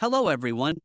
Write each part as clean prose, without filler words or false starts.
Hello everyone.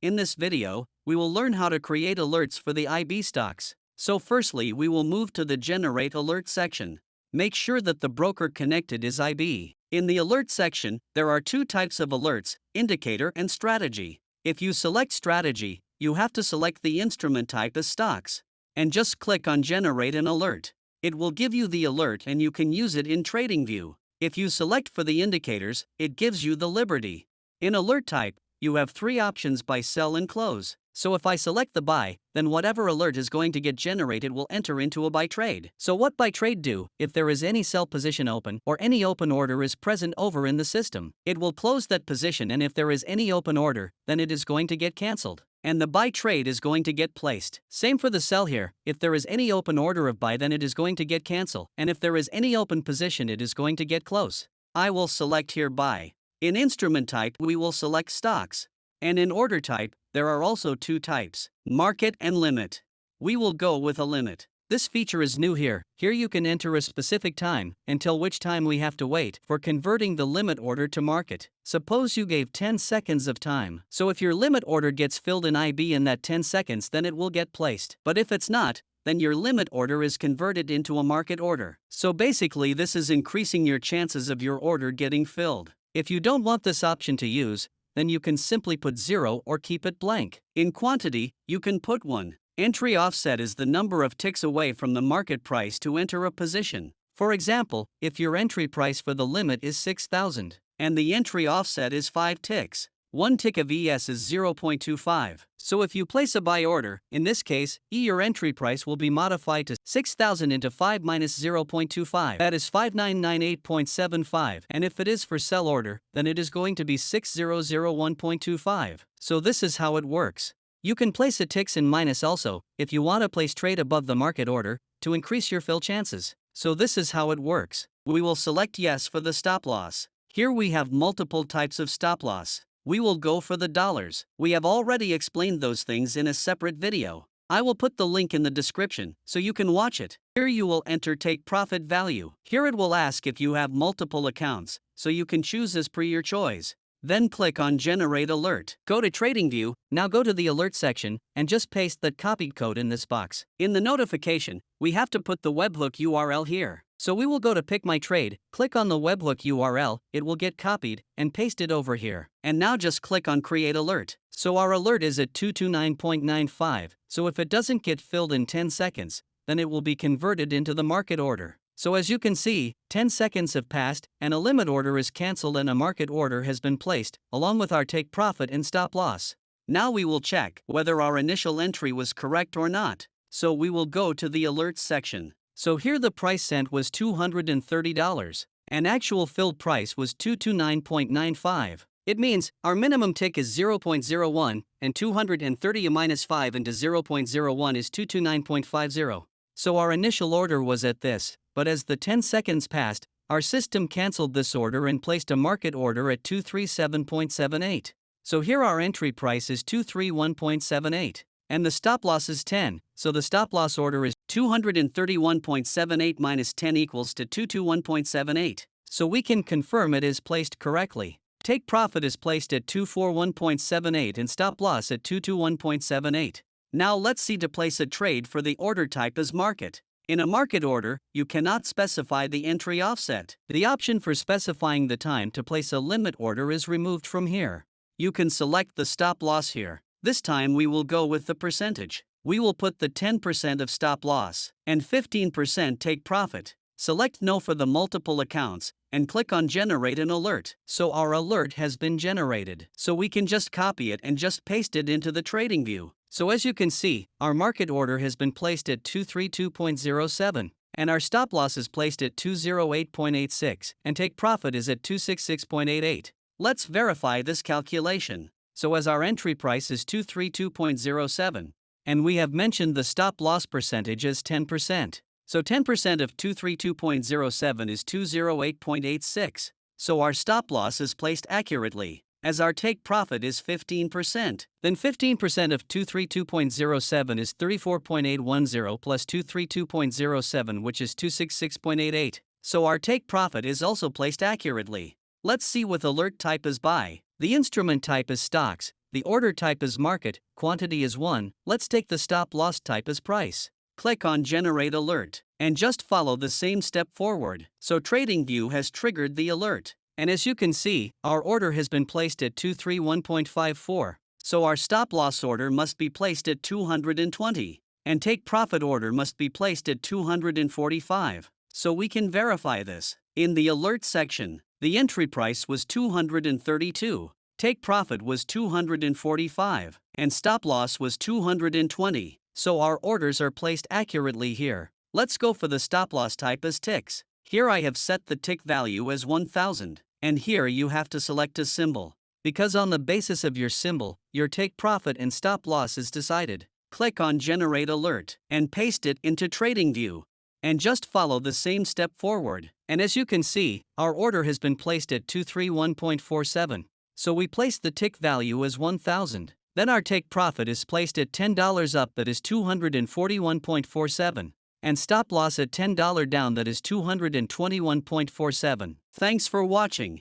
In this video, we will learn how to create alerts for the IB stocks. So firstly, we will move to the Generate Alert section. Make sure that the broker connected is IB. In the Alert section, there are two types of alerts, indicator and strategy. If you select strategy, you have to select the instrument type as stocks. And just click on Generate an Alert. It will give you the alert and you can use it in TradingView. If you select for the indicators, it gives you the liberty. In alert type, you have three options: buy, sell, and close. So if I select the buy, then whatever alert is going to get generated will enter into a buy trade. So what buy trade do? If there is any sell position open or any open order is present over in the system, it will close that position, and if there is any open order, then it is going to get cancelled. And the buy trade is going to get placed. Same for the sell here. If there is any open order of buy, then it is going to get cancel. And if there is any open position, it is going to get close. I will select here buy. In instrument type, we will select stocks. And in order type, there are also two types, market and limit. We will go with a limit. This feature is new here. Here you can enter a specific time, until which time we have to wait for converting the limit order to market. Suppose you gave 10 seconds of time. So if your limit order gets filled in IB in that 10 seconds, then it will get placed. But if it's not, then your limit order is converted into a market order. So basically this is increasing your chances of your order getting filled. If you don't want this option to use, then you can simply put 0 or keep it blank. In quantity, you can put 1. Entry offset is the number of ticks away from the market price to enter a position. For example, if your entry price for the limit is 6,000 and the entry offset is 5 ticks, 1 tick of ES is 0.25. So if you place a buy order, in this case, your entry price will be modified to 6,000 into 5 minus 0.25. That is 5998.75. And if it is for sell order, then it is going to be 6001.25. So this is how it works. You can place a ticks in minus also, if you want to place trade above the market order, to increase your fill chances. So this is how it works. We will select yes for the stop loss. Here we have multiple types of stop loss. We will go for the dollars. We have already explained those things in a separate video. I will put the link in the description, so you can watch it. Here you will enter take profit value. Here it will ask if you have multiple accounts, so you can choose as per your choice. Then click on Generate Alert. Go to TradingView, now go to the Alert section, and just paste that copied code in this box. In the notification, we have to put the webhook URL here. So we will go to PickMyTrade, click on the webhook URL, it will get copied, and paste it over here. And now just click on Create Alert. So our alert is at 229.95, so if it doesn't get filled in 10 seconds, then it will be converted into the market order. So as you can see, 10 seconds have passed, and a limit order is cancelled and a market order has been placed, along with our take profit and stop loss. Now we will check whether our initial entry was correct or not. So we will go to the Alerts section. So here the price sent was $230, and actual filled price was 229.95. It means our minimum tick is 0.01, and 230 minus 5 into 0.01 is 229.50. So our initial order was at this, but as the 10 seconds passed, our system cancelled this order and placed a market order at 237.78. So here our entry price is 231.78. And the stop loss is 10, so the stop loss order is 231.78 minus 10 equals to 221.78. So we can confirm it is placed correctly. Take profit is placed at 241.78 and stop loss at 221.78. Now let's see to place a trade for the order type as market. In a market order, you cannot specify the entry offset. The option for specifying the time to place a limit order is removed from here. You can select the stop loss here. This time we will go with the percentage. We will put the 10% of stop loss and 15% take profit. Select no for the multiple accounts and click on Generate an Alert. So our alert has been generated. So we can just copy it and just paste it into the TradingView. So as you can see, our market order has been placed at 232.07, and our stop loss is placed at 208.86, and take profit is at 266.88. Let's verify this calculation. So as our entry price is 232.07, and we have mentioned the stop loss percentage as 10%. So 10% of 232.07 is 208.86. So our stop loss is placed accurately. As our take profit is 15%, then 15% of 232.07 is 34.810 plus 232.07, which is 266.88. So our take profit is also placed accurately. Let's see with alert type is buy, the instrument type is stocks, the order type is market, quantity is 1, let's take the stop loss type as price. Click on generate alert, and just follow the same step forward. So TradingView has triggered the alert. And as you can see, our order has been placed at 231.54. So our stop loss order must be placed at 220. And take profit order must be placed at 245. So we can verify this. In the alert section, the entry price was 232. Take profit was 245. And stop loss was 220. So our orders are placed accurately here. Let's go for the stop loss type as ticks. Here I have set the tick value as 1000, and here you have to select a symbol. Because on the basis of your symbol, your take profit and stop loss is decided. Click on generate alert, and paste it into TradingView. And just follow the same step forward. And as you can see, our order has been placed at 231.47. So we place the tick value as 1000. Then our take profit is placed at $10 up, that is 241.47. And stop loss at $10 down, that is 221.47. Thanks for watching.